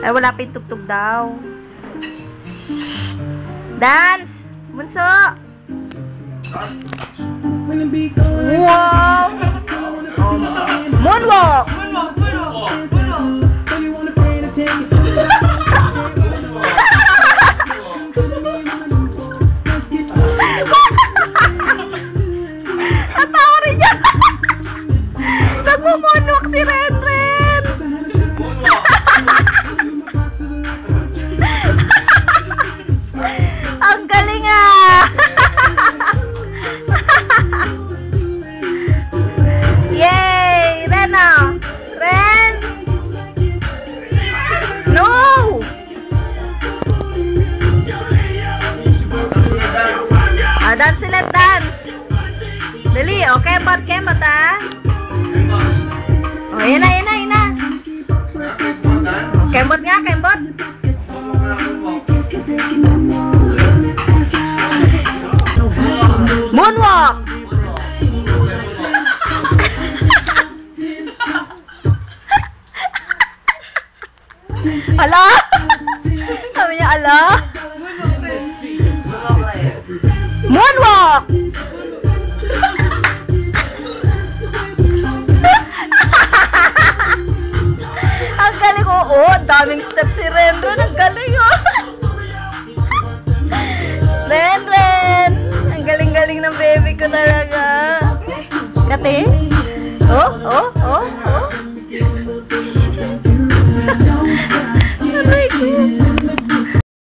Ay, wala pa yung tugtog daw. Dance! Bunso! Wow! Moonwalk! Natawa rin niya! Nagmumunwalk si Renren! Ang galing ah! Yay! Ren ah! Ren! No! Ah, dance sila, dance! Dali, okay, kemot ah! Oh, yun na, yun